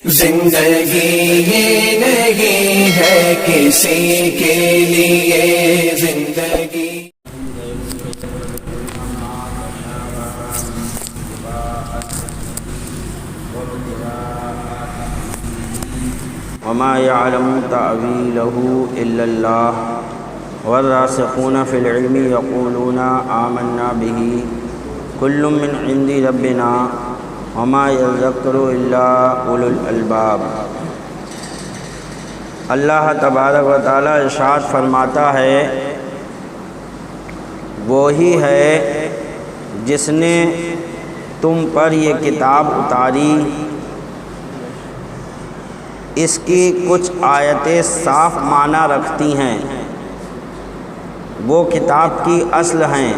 زندگی یہ نہیں ہے کسی کے لیے زندگی وما يعلم تأويله إلا الله والراسخون في العلم يقولون آمنا به كل من عند ربنا وما يذكر إلا أولو الألباب۔ اللہ تبارک و تعالیٰ ارشاد فرماتا ہے، وہی ہے جس نے تم پر یہ کتاب اتاری، اس کی کچھ آیتیں صاف معنی رکھتی ہیں، وہ کتاب کی اصل ہیں،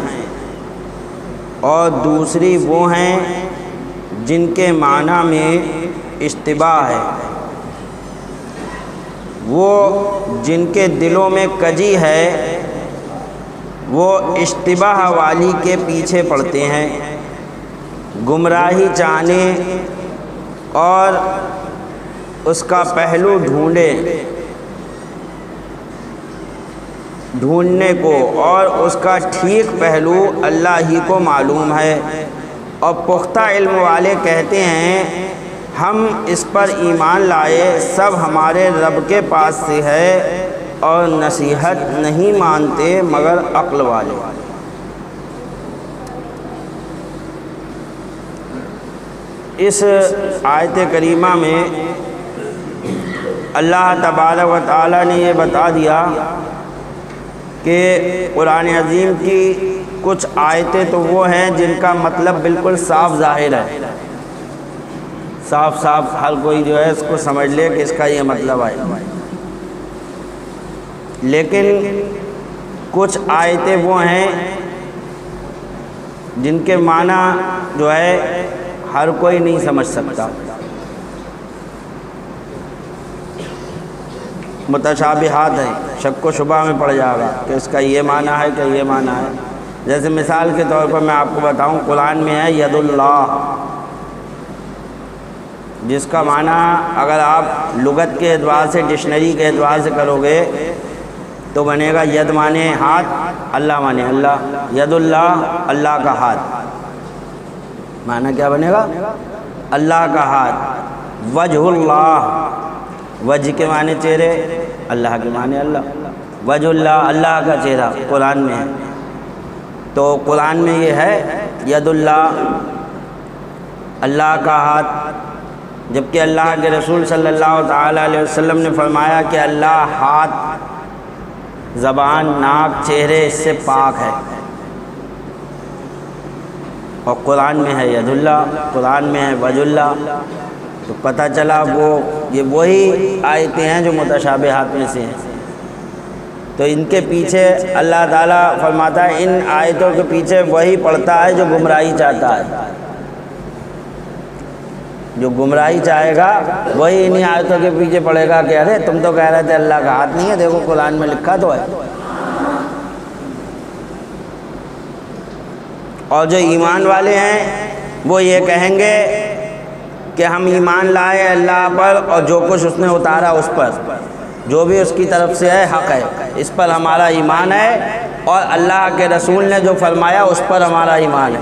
اور دوسری وہ ہیں جن کے معنی میں اشتباہ ہے، وہ جن کے دلوں میں کجی ہے وہ اشتباہ والی کے پیچھے پڑتے ہیں، گمراہی چاہنے اور اس کا پہلو ڈھونڈنے کو، اور اس کا ٹھیک پہلو اللہ ہی کو معلوم ہے۔ اور پختہ علم والے کہتے ہیں، ہم اس پر ایمان لائے، سب ہمارے رب کے پاس سے ہے، اور نصیحت نہیں مانتے مگر عقل والے۔ اس آیت کریمہ میں اللہ تبارک و تعالیٰ نے یہ بتا دیا کہ قرآن عظیم کی کچھ آیتیں تو وہ ہیں جن کا مطلب بالکل صاف ظاہر ہے، صاف ہر کوئی جو ہے اس کو سمجھ لے کہ اس کا یہ مطلب ہے، لیکن کچھ آیتیں وہ ہیں جن کے معنی جو ہے ہر کوئی نہیں سمجھ سکتا، متشابہات ہیں، شک و شبہ میں پڑ جائے گا کہ اس کا یہ معنی ہے کہ یہ معنی ہے۔ جیسے مثال کے طور پر میں آپ کو بتاؤں، قرآن میں ہے ید اللہ، جس کا معنی اگر آپ لغت کے اعتبار سے، ڈکشنری کے اعتبار سے کرو گے تو بنے گا ید مانے ہاتھ، اللہ مانے اللہ، ید اللہ اللہ کا ہاتھ، معنی کیا بنے گا؟ اللہ کا ہاتھ۔ وجہ اللہ، وجہ کے معنی چہرے، اللہ کے معنی اللہ، وجہ اللہ اللہ کا چہرہ قرآن میں ہے۔ تو قرآن میں یہ ہے ید اللہ، اللہ کا ہاتھ، جبکہ اللہ کے رسول صلی اللہ تعالیٰ علیہ وسلم نے فرمایا کہ اللہ ہاتھ، زبان، ناک، چہرے اس سے پاک ہے، اور قرآن میں ہے ید اللہ، قرآن میں ہے وجہ اللہ۔ تو پتہ چلا یہ وہی آیتیں ہیں جو متشابہات میں سے ہیں۔ تو ان کے پیچھے اللہ تعالیٰ فرماتا ہے، ان آیتوں کے پیچھے وہی پڑتا ہے جو گمراہی چاہتا ہے، جو گمراہی چاہے گا وہی انہی آیتوں کے پیچھے پڑے گا کہ ارے تم تو کہہ رہے تھے اللہ کا ہاتھ نہیں ہے، دیکھو قرآن میں لکھا تو ہے۔ اور جو ایمان والے ہیں وہ یہ کہیں گے کہ ہم ایمان لائے اللہ پر، اور جو کچھ اس نے اتارا اس پر، جو بھی اس کی طرف سے ہے حق ہے، اس پر ہمارا ایمان ہے، اور اللہ کے رسول نے جو فرمایا اس پر ہمارا ایمان ہے۔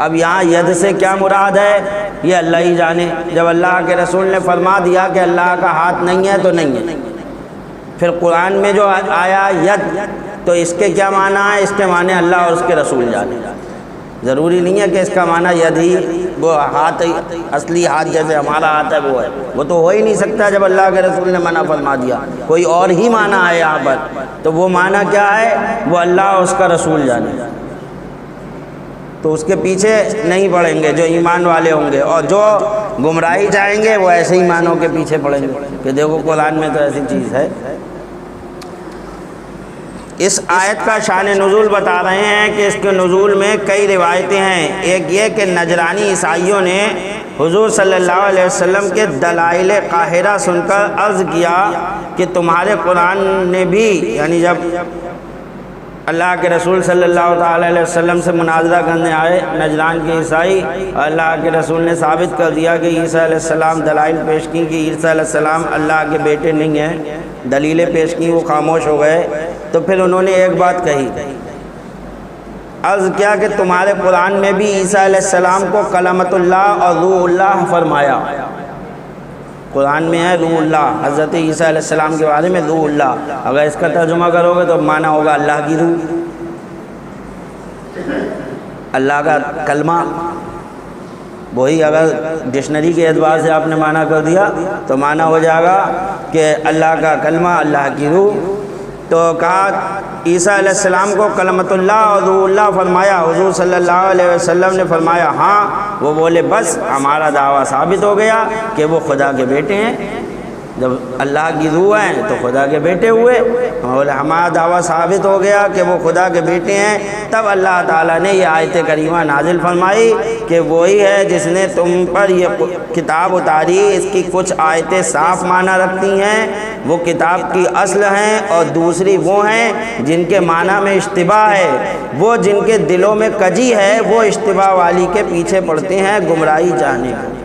اب یہاں ید سے کیا مراد ہے یہ اللہ ہی جانے۔ جب اللہ کے رسول نے فرما دیا کہ اللہ کا ہاتھ نہیں ہے تو نہیں ہے، پھر قرآن میں جو آیا ید، تو اس کے کیا معنی ہے؟ اس کے معنی اللہ اور اس کے رسول جانے۔ ضروری نہیں ہے کہ اس کا معنی ید ہی وہ ہاتھ، اصلی ہاتھ جیسے ہمارا ہاتھ ہے وہ ہے، وہ تو ہو ہی نہیں سکتا جب اللہ کے رسول نے منع فرما دیا، کوئی اور ہی معنی ہے یہاں پر۔ تو وہ معنی کیا ہے؟ وہ اللہ اور اس کا رسول جانے۔ تو اس کے پیچھے نہیں پڑیں گے جو ایمان والے ہوں گے، اور جو گمراہی چاہیں گے وہ ایسے ہی معنوں کے پیچھے پڑیں گے کہ دیکھو قرآن میں تو ایسی چیز ہے۔ اس آیت کا شان نزول بتا رہے ہیں کہ اس کے نزول میں کئی روایتیں ہیں۔ ایک یہ کہ نجرانی عیسائیوں نے حضور صلی اللہ علیہ وسلم کے دلائل قاہرہ سن کر عرض کیا کہ تمہارے قرآن نے بھی، یعنی جب اللہ کے رسول صلی اللہ تعالیٰ علیہ وسلم سے مناظرہ کرنے آئے نجران کے عیسائی، اور اللہ کے رسول نے ثابت کر دیا کہ عیسیٰ علیہ السلام دلائل پیش کی کہ عیسیٰ علیہ السلام اللہ کے بیٹے نہیں ہیں، دلیلیں پیش کی، وہ خاموش ہو گئے۔ تو پھر انہوں نے ایک بات کہی، عرض کیا کہ تمہارے قرآن میں بھی عیسیٰ علیہ السلام کو کلمۃ اللہ اور روح اللہ فرمایا، قرآن میں ہے روح اللہ، حضرت عیسیٰ علیہ السلام کے بارے میں روح اللہ، اگر اس کا ترجمہ کرو گے تو معنی ہوگا اللہ کی روح، اللہ کا کلمہ۔ وہی اگر ڈکشنری کے اعتبار سے آپ نے معنی کر دیا تو معنی ہو جائے گا کہ اللہ کا کلمہ، اللہ کی روح۔ تو کہا عیسیٰ علیہ السلام کو کلمۃ اللہ اور روح اللہ فرمایا، حضور صلی اللہ علیہ وسلم نے فرمایا ہاں۔ وہ بولے بس ہمارا دعویٰ ثابت ہو گیا کہ وہ خدا کے بیٹے ہیں، جب اللہ کی روح ہیں تو خدا کے بیٹے ہوئے، بولے ہمارا دعویٰ ثابت ہو گیا کہ وہ خدا کے بیٹے ہیں۔ تب اللہ تعالیٰ نے یہ آیت کریمہ نازل فرمائی کہ وہی ہے جس نے تم پر یہ کتاب اتاری، اس کی کچھ آیتیں صاف معنی رکھتی ہیں، وہ کتاب کی اصل ہیں، اور دوسری وہ ہیں جن کے معنی میں اشتباہ ہے، وہ جن کے دلوں میں کجی ہے وہ اشتباہ والی کے پیچھے پڑتے ہیں گمراہی چاہنے کو،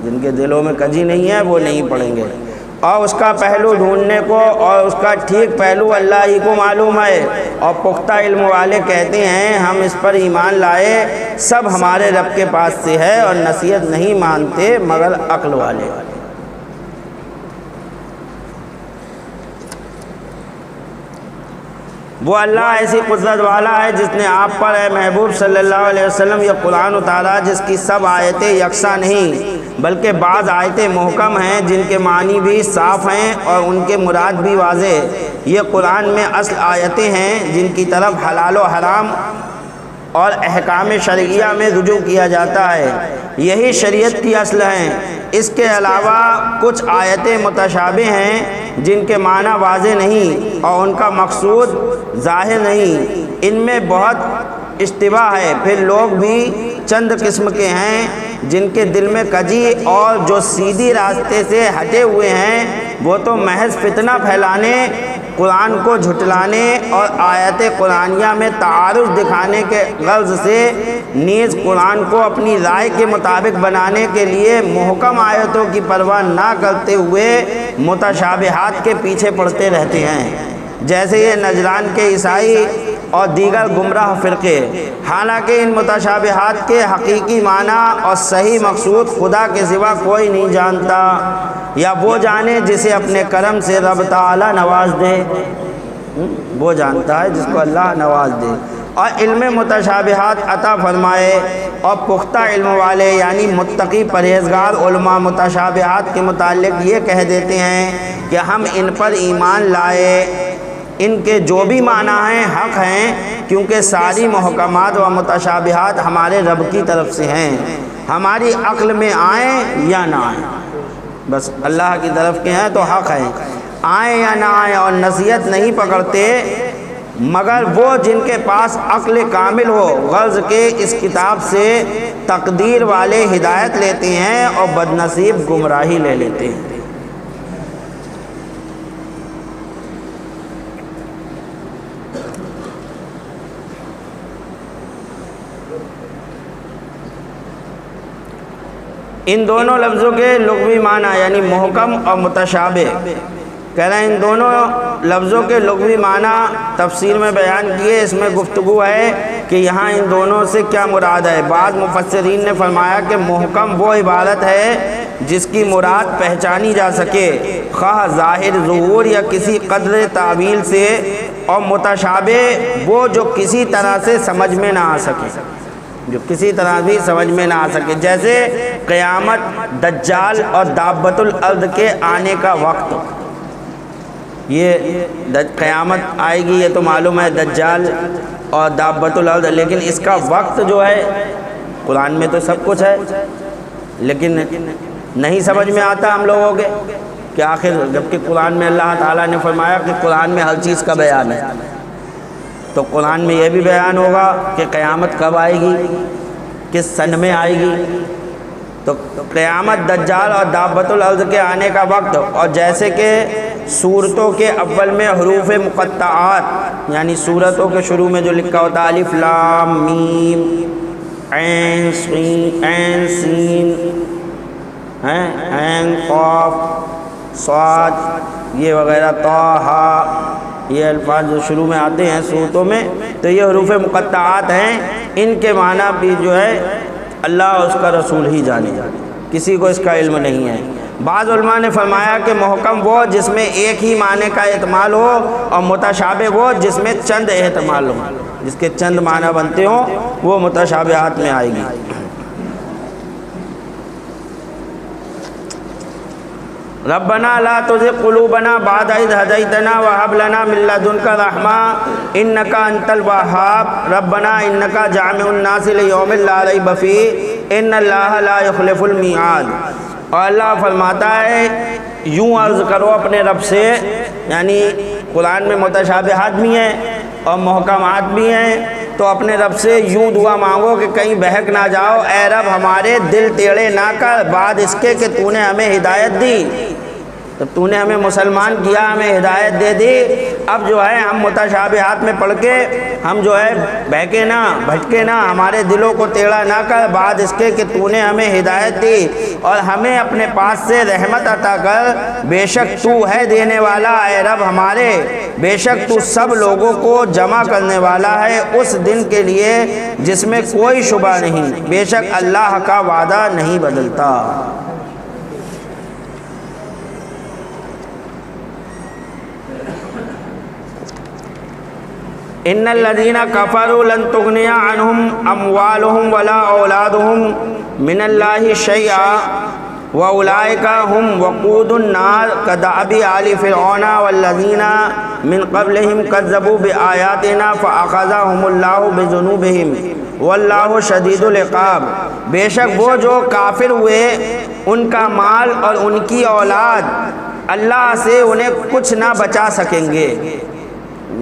جن کے دلوں میں کجی نہیں ہے وہ نہیں پڑھیں گے، اور اس کا پہلو ڈھونڈنے کو اور اس کا ٹھیک پہلو اللہ ہی کو معلوم ہے۔ اور پختہ علم والے کہتے ہیں ہم اس پر ایمان لائے، سب ہمارے رب کے پاس سے ہے، اور نصیحت نہیں مانتے مگر عقل والے۔ وہ اللہ ایسی قدرت والا ہے جس نے آپ پر اے محبوب صلی اللہ علیہ وسلم یہ قرآن اتارا، جس کی سب آیتیں یکساں نہیں بلکہ بعض آیتیں محکم ہیں جن کے معنی بھی صاف ہیں اور ان کے مراد بھی واضح۔ یہ قرآن میں اصل آیتیں ہیں جن کی طرف حلال و حرام اور احکام شرعیہ میں رجوع کیا جاتا ہے، یہی شریعت کی اصل ہیں۔ اس کے علاوہ کچھ آیتیں متشابہ ہیں جن کے معنی واضح نہیں اور ان کا مقصود ظاہر نہیں، ان میں بہت اشتباہ ہے۔ پھر لوگ بھی چند قسم کے ہیں جن کے دل میں کجی اور جو سیدھی راستے سے ہٹے ہوئے ہیں، وہ تو محض فتنہ پھیلانے، قرآن کو جھٹلانے اور آیت قرآنیہ میں تعارض دکھانے کے غرض سے نیز قرآن کو اپنی رائے کے مطابق بنانے کے لیے محکم آیتوں کی پرواہ نہ کرتے ہوئے متشابہات کے پیچھے پڑتے رہتے ہیں، جیسے یہ نجران کے عیسائی اور دیگر گمراہ فرقے۔ حالانکہ ان متشابہات کے حقیقی معنی اور صحیح مقصود خدا کے سوا کوئی نہیں جانتا، یا وہ جانے جسے اپنے کرم سے رب تعالیٰ نواز دے، وہ جانتا ہے جس کو اللہ نواز دے، اور علم متشابہات عطا فرمائے۔ اور پختہ علم والے یعنی متقی پرہیزگار علماء متشابہات کے متعلق یہ کہہ دیتے ہیں کہ ہم ان پر ایمان لائے، ان کے جو بھی معنی ہیں حق ہیں، کیونکہ ساری محکمات و متشابہات ہمارے رب کی طرف سے ہیں، ہماری عقل میں آئیں یا نہ آئیں، بس اللہ کی طرف کے ہیں تو حق ہیں، آئیں یا نہ آئیں، اور نصیحت نہیں پکڑتے مگر وہ جن کے پاس عقل کامل ہو، غرض کے اس کتاب سے تقدیر والے ہدایت لیتے ہیں اور بد نصیب گمراہی لے لیتے ہیں۔ ان دونوں لفظوں کے لغوی معنی یعنی محکم اور متشابہ، کہہ رہے ہیں ان دونوں لفظوں کے لغوی معنی تفسیر میں بیان کیے، اس میں گفتگو ہے کہ یہاں ان دونوں سے کیا مراد ہے۔ بعض مفسرین نے فرمایا کہ محکم وہ عبارت ہے جس کی مراد پہچانی جا سکے، خواہ ظاہر ظہور یا کسی قدر تعویل سے، اور متشابہ وہ جو کسی طرح سے سمجھ میں نہ آ سکے، جو کسی طرح بھی سمجھ میں نہ آ سکے، جیسے قیامت، دجال اور دابۃ الارض کے آنے کا وقت۔ یہ قیامت آئے گی یہ تو معلوم ہے، دجال اور دابۃ الارض، لیکن اس کا وقت جو ہے قرآن میں تو سب کچھ ہے، لیکن نہیں سمجھ میں آتا ہم لوگوں کے کہ آخر، جبکہ قرآن میں اللہ تعالیٰ نے فرمایا کہ قرآن میں ہر چیز کا بیان ہے، تو قرآن میں یہ بھی بیان ہوگا کہ قیامت کب آئے گی، کس سن میں آئے گی، تو قیامت، دجال اور دابۃ الارض کے آنے کا وقت، اور جیسے کہ صورتوں کے اول میں حروف مقطعات یعنی صورتوں کے شروع میں جو لکھا ہوتا ہے الف لام میم عین سین عین قاف صاد یہ وغیرہ طٰہٰ، یہ الفاظ جو شروع میں آتے ہیں صورتوں میں، تو یہ حروف مقطعات ہیں. ان کے معنی بھی جو ہے اللہ اور اس کا رسول ہی جانے، کسی کو اس کا علم نہیں ہے. بعض علماء نے فرمایا کہ محکم وہ جس میں ایک ہی معنی کا احتمال ہو، اور متشابہ وہ جس میں چند احتمال ہو، جس کے چند معنی بنتے ہوں، وہ متشابہات میں آئے گی. ربنا لا تزغ قلوبنا بعد إذ هديتنا وهب لنا من لدنك رحمة إنك أنت الوهاب ربنا إنك جامع الناس ليوم لا ريب فيه إن الله لا يخلف الميعاد. اور اللہ فرماتا ہے یوں عرض کرو اپنے رب سے، یعنی قرآن میں متشابہات بھی ہیں اور محکمات بھی ہیں، تو اپنے رب سے یوں دعا مانگو کہ کہیں بہک نہ جاؤ. اے رب ہمارے دل ٹیڑھے نہ کر بعد اس کے کہ تو نے ہمیں ہدایت دی. تو تو نے ہمیں مسلمان کیا، ہمیں ہدایت دے دی، اب جو ہے ہم متشابہات میں پڑھ کے ہم جو ہے بہکے نہ بھٹکے نہ، ہمارے دلوں کو ٹیڑھا نہ کر بعد اس کے کہ تو نے ہمیں ہدایت دی، اور ہمیں اپنے پاس سے رحمت عطا کر. بے شک تو ہے دینے والا اے رب ہمارے، بے شک تو سب لوگوں کو جمع کرنے والا ہے اس دن کے لیے جس میں کوئی شبہ نہیں، بے شک اللہ کا وعدہ نہیں بدلتا. ان الذين كفروا لن تغني عنهم اموالهم ولا اولادهم من الله شيئا واولئك هم وقود النار كدأب آل فرعون والذين من قبلهم كذبوا بآياتنا فأخذهم الله بذنوبهم واللہ شدید العقاب. بے شک وہ جو کافر ہوئے ان کا مال اور ان کی اولاد اللہ سے انہیں کچھ نہ بچا سکیں گے.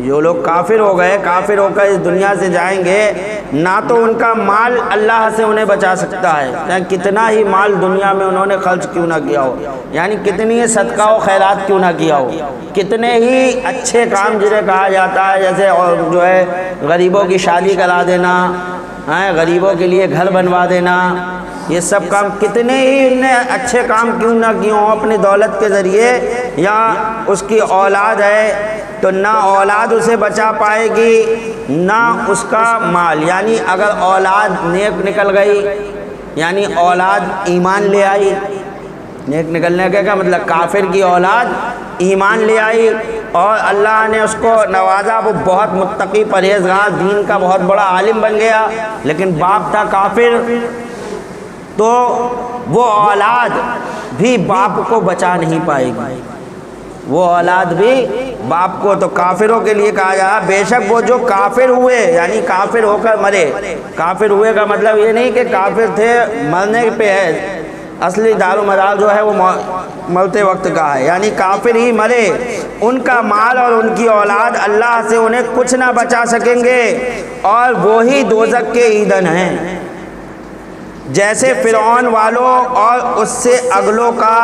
جو لوگ کافر ہو گئے، کافر ہو کر اس دنیا سے جائیں گے، نہ تو ان کا مال اللہ سے انہیں بچا سکتا ہے، یعنی کتنا ہی مال دنیا میں انہوں نے خرچ کیوں نہ کیا ہو، یعنی کتنی صدقہ و خیرات کیوں نہ کیا ہو، کتنے ہی اچھے کام جنہیں کہا جاتا ہے جیسے اور جو ہے غریبوں کی شادی کرا دینا، غریبوں کے لیے گھر بنوا دینا، یہ سب کام کتنے ہی ان نے اچھے کام کیوں نہ کیے ہوں اپنی دولت کے ذریعے. یا اس کی اولاد ہے تو نہ اولاد اسے بچا پائے گی نہ اس کا مال، یعنی اگر اولاد نیک نکل گئی یعنی اولاد ایمان لے آئی، نیک نکلنے کا کیا مطلب، کافر کی اولاد ایمان لے آئی اور اللہ نے اس کو نوازا، وہ بہت متقی پرہیزگار دین کا بہت بڑا عالم بن گیا، لیکن باپ تھا کافر، تو وہ اولاد بھی باپ کو بچا نہیں پائے گی، وہ اولاد بھی باپ کو. تو کافروں کے لیے کہا جا بے شک وہ جو کافر ہوئے یعنی کافر ہو کر مرے. کافر ہوئے کا مطلب یہ نہیں کہ کافر تھے مرنے پہ ہے، اصلی دار و مدار جو ہے وہ مرتے وقت کا ہے، یعنی کافر ہی مرے، ان کا مال اور ان کی اولاد اللہ سے انہیں کچھ نہ بچا سکیں گے، اور وہی دوزخ کے ایندھن ہیں. جیسے فرعون والوں اور اس سے اگلوں کا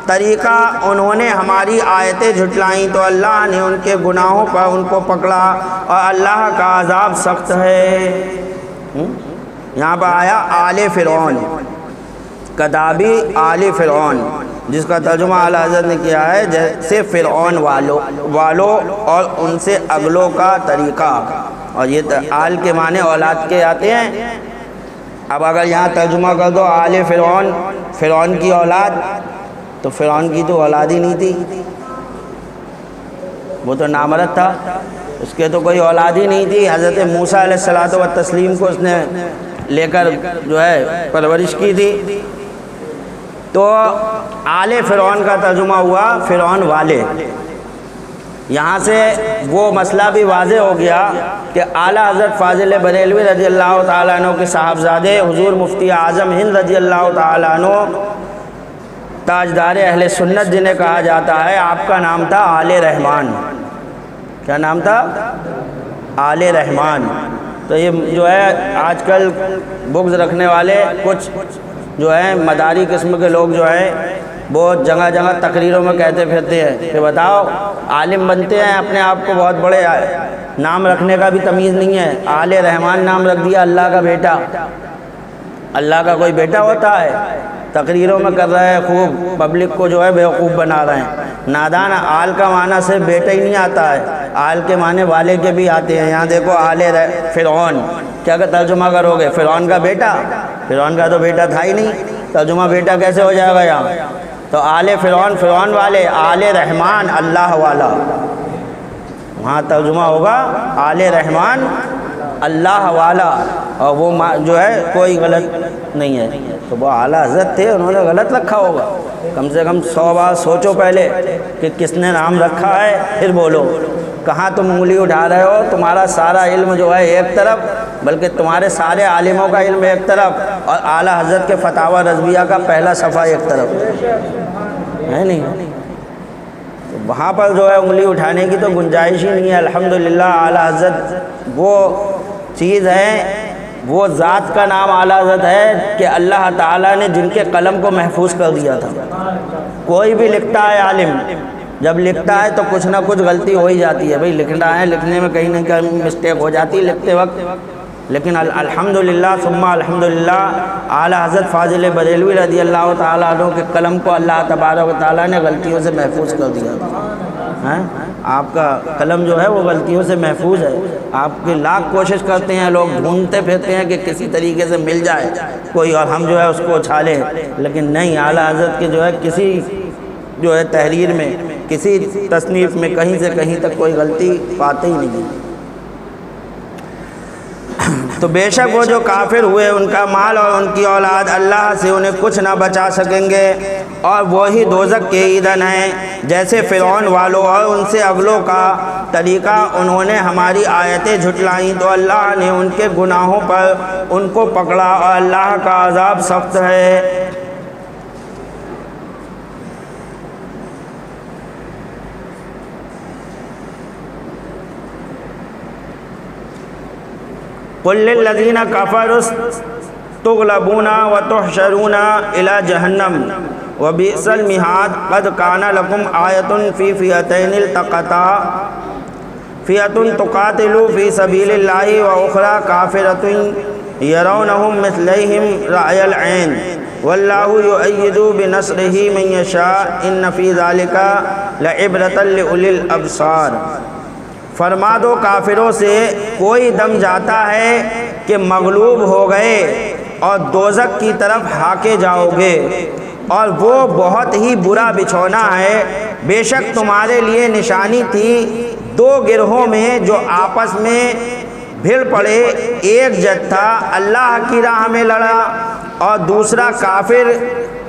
طریقہ، انہوں نے ہماری آیتیں جھٹلائیں تو اللہ نے ان کے گناہوں پر ان کو پکڑا، اور اللہ کا عذاب سخت ہے. یہاں پر آیا آل فرعون، کدابی آل فرعون، جس کا ترجمہ اعلیٰ حضرت نے کیا ہے جیسے فرعون والوں اور ان سے اگلوں کا طریقہ. اور یہ آل کے معنی اولاد کے آتے ہیں. اب اگر یہاں ترجمہ کر دو آل فرعون، فرعون کی اولاد، تو فرعون کی تو اولاد ہی نہیں تھی، وہ تو نامرد تھا، اس کے تو کوئی اولاد ہی نہیں تھی. حضرت موسیٰ علیہ الصلوۃ والتسلیم کو اس نے لے کر جو ہے پرورش کی تھی. تو آل فرعون کا ترجمہ ہوا فرعون والے. یہاں سے وہ مسئلہ بھی واضح ہو گیا کہ اعلیٰ حضرت فاضل بریلوی رضی اللہ تعالیٰ عنہ کے صاحبزادے حضور مفتی اعظم ہند رضی اللہ تعالیٰ عنہ تاجدار اہل سنت جنہیں کہا جاتا ہے، آپ کا نام تھا آل رحمان. کیا نام تھا؟ آل رحمان. تو یہ جو ہے آج کل بغض رکھنے والے کچھ جو ہیں مداری قسم کے لوگ جو ہیں وہ جگہ جگہ تقریروں میں کہتے پھرتے ہیں کہ بتاؤ عالم بنتے ہیں اپنے آپ کو بہت بڑے، نام رکھنے کا بھی تمیز نہیں ہے، آل رحمان نام رکھ دیا، اللہ کا بیٹا۔ اللہ کا کوئی بیٹا ہوتا ہے؟ تقریروں میں کر رہے ہیں، خوب پبلک کو جو ہے بیوقوف بنا رہے ہیں۔ نادان آل کا معنی صرف بیٹا ہی نہیں آتا ہے، آل کے معنی والے کے بھی آتے ہیں۔ یہاں دیکھو آل فرعون، کیا کہ ترجمہ کرو گے فرعون کا بیٹا؟ فرعون کا تو بیٹا تھا ہی نہیں، ترجمہ بیٹا کیسے ہو جائے گا یہاں؟ تو آل فرعون، فرعون والے، آل رحمان اللہ والا، وہاں ترجمہ ہوگا آل رحمان اللہ والا، اور وہ جو ہے کوئی غلط نہیں ہے۔ تو وہ اعلیٰ حضرت تھے، انہوں نے غلط رکھا ہوگا، کم سے کم 100 بار سوچو پہلے کہ کس نے نام رکھا ہے، پھر بولو۔ کہاں تم انگلی اٹھا رہے ہو؟ تمہارا سارا علم جو ہے ایک طرف، بلکہ تمہارے سارے عالموں کا علم ایک طرف، اور اعلیٰ حضرت کے فتاوی رضویہ کا پہلا صفحہ ایک طرف ہے نہیں۔ تو وہاں پر جو ہے انگلی اٹھانے کی تو گنجائش ہی نہیں ہے۔ الحمدللہ اعلیٰ حضرت وہ چیز ہے، وہ ذات کا نام اعلیٰ حضرت ہے کہ اللہ تعالیٰ نے جن کے قلم کو محفوظ کر دیا تھا۔ کوئی بھی لکھتا ہے عالم، جب لکھتا ہے تو کچھ نہ کچھ غلطی ہو ہی جاتی ہے، بھئی لکھنا ہے، لکھنے میں کہیں نہ کہیں مسٹیک ہو جاتی ہے لکھتے وقت، لیکن الحمدللہ ثم الحمدللہ اعلیٰ حضرت فاضل بریلوی رضی اللہ تعالیٰ عنہ کے قلم کو اللہ تبارک و تعالیٰ نے غلطیوں سے محفوظ کر دیا تھا۔ آپ کا قلم جو ہے وہ غلطیوں سے محفوظ ہے۔ آپ کی لاکھ کوشش کرتے ہیں، لوگ ڈھونڈتے پھرتے ہیں کہ کسی طریقے سے مل جائے کوئی اور ہم جو ہے اس کو اچھالیں، لیکن نہیں، اعلیٰ حضرت کے جو ہے کسی جو ہے تحریر میں، کسی تصنیف میں کہیں سے کہیں تک کوئی غلطی پاتے ہی نہیں۔ تو بے شک وہ جو کافر ہوئے ان کا مال اور ان کی اولاد اللہ سے انہیں کچھ نہ بچا سکیں گے، اور وہی دوزخ کے ایندھن ہیں۔ جیسے فرعون والوں اور ان سے اگلوں کا طریقہ، انہوں نے ہماری آیتیں جھٹلائیں تو اللہ نے ان کے گناہوں پر ان کو پکڑا، اور اللہ کا عذاب سخت ہے۔ قل للذین کفروا تغلبون وتحشرون الی جہنم وبئس المہاد قد کان لکم آیۃ فی فئتین التقطا فئۃ تقاتل فی سبیل اللہ واخری کافرۃ یرونہم مثلیہم رأی العین واللہ یؤید بنصرہ من یشاء ان فی ذلک لعبرۃ لأولی الابصار۔ فرما دو کافروں سے، کوئی دم جاتا ہے کہ مغلوب ہو گئے اور دوزخ کی طرف ہاکے جاؤ گے، اور وہ بہت ہی برا بچھونا ہے۔ بے شک تمہارے لیے نشانی تھی دو گروہوں میں جو آپس میں بھڑ پڑے، ایک جتھا اللہ کی راہ میں لڑا اور دوسرا کافر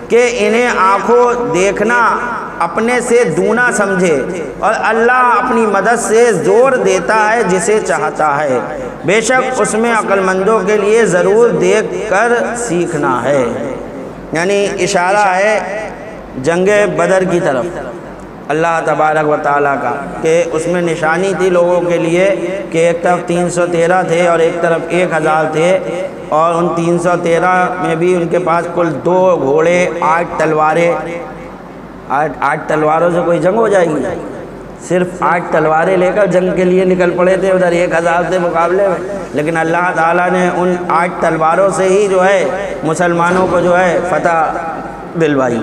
کہ انہیں آنکھوں دیکھنا اپنے سے دونا سمجھے، اور اللہ اپنی مدد سے زور دیتا ہے جسے چاہتا ہے، بے شک اس میں عقل مندوں کے لیے ضرور دیکھ کر سیکھنا ہے۔ یعنی اشارہ ہے جنگ بدر کی طرف اللہ تبارک و تعالیٰ کا، کہ اس میں نشانی تھی لوگوں کے لیے کہ ایک طرف 313 تھے اور ایک طرف 1000 تھے، اور ان 313 میں بھی ان کے پاس کل 2 گھوڑے، 8 تلواریں۔ 8 تلواروں سے کوئی جنگ ہو جائے گی؟ صرف 8 تلواریں لے کر جنگ کے لیے نکل پڑے تھے، ادھر 1000 سے مقابلے میں، لیکن اللہ تعالیٰ نے ان 8 تلواروں سے ہی جو ہے مسلمانوں کو جو ہے فتح دلوائی۔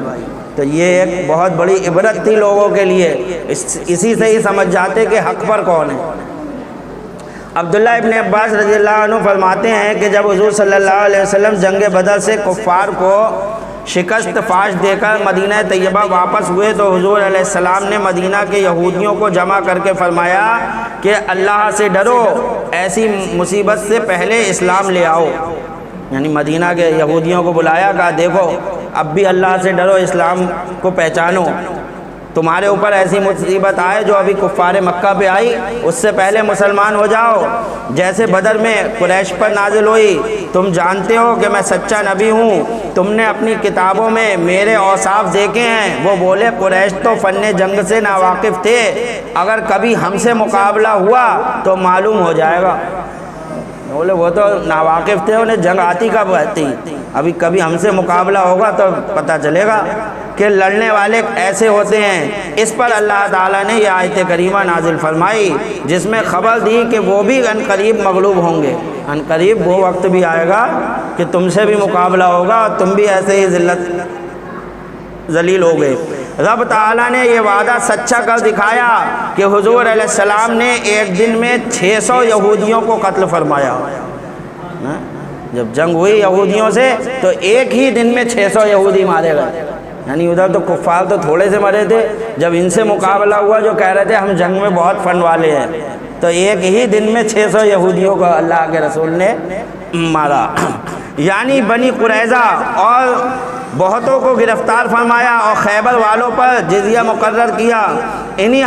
تو یہ ایک بہت بڑی عبرت تھی لوگوں کے لیے، اسی سے ہی سمجھ جاتے کہ حق پر کون ہے۔ عبداللہ ابن عباس رضی اللہ عنہ فرماتے ہیں کہ جب حضور صلی اللہ علیہ وسلم جنگ بدر سے کفار کو شکست فاش دے کر مدینہ طیبہ واپس ہوئے تو حضور علیہ السلام نے مدینہ کے یہودیوں کو جمع کر کے فرمایا کہ اللہ سے ڈرو، ایسی مصیبت سے پہلے اسلام لے آؤ۔ یعنی مدینہ کے یہودیوں کو بلایا، کہا دیکھو اب بھی اللہ سے ڈرو، اسلام کو پہچانو، تمہارے اوپر ایسی مصیبت آئے جو ابھی کفار مکہ پہ آئی، اس سے پہلے مسلمان ہو جاؤ، جیسے بدر میں قریش پر نازل ہوئی۔ تم جانتے ہو کہ میں سچا نبی ہوں، تم نے اپنی کتابوں میں میرے اوصاف دیکھے ہیں۔ وہ بولے قریش تو فن جنگ سے ناواقف تھے، اگر کبھی ہم سے مقابلہ ہوا تو معلوم ہو جائے گا۔ بولے وہ تو ناواقف تھے، انہیں جنگ آتی کب آتی، ابھی کبھی ہم سے مقابلہ ہوگا تو پتہ چلے گا کہ لڑنے والے ایسے ہوتے ہیں۔ اس پر اللہ تعالیٰ نے یہ آیت کریمہ نازل فرمائی جس میں خبر دی کہ وہ بھی ان قریب مغلوب ہوں گے، ان قریب وہ وقت بھی آئے گا کہ تم سے بھی مقابلہ ہوگا اور تم بھی ایسے ہی ذلیل ہو گئے۔ رب تعالیٰ نے یہ وعدہ سچا کر دکھایا کہ حضور علیہ السلام نے ایک دن میں 600 یہودیوں کو قتل فرمایا۔ جب جنگ ہوئی یہودیوں سے تو ایک ہی دن میں 600 یہودی مارے گئے، یعنی ادھر تو کفار تو تھوڑے سے مرے تھے، جب ان سے مقابلہ ہوا جو کہہ رہے تھے ہم جنگ میں بہت فن والے ہیں، تو ایک ہی دن میں 600 یہودیوں کو اللہ کے رسول نے مارا۔ یعنی بنی قریظہ اور بہتوں کو گرفتار فرمایا اور خیبر والوں پر جزیہ مقرر کیا۔ انہی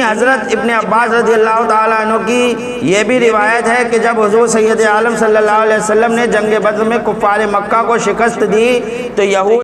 حضرت ابن عباس رضی اللہ تعالیٰ عنہ کی یہ بھی روایت ہے کہ جب حضور سید عالم صلی اللہ علیہ وسلم نے جنگ بدر میں کفار مکہ کو شکست دی تو یہود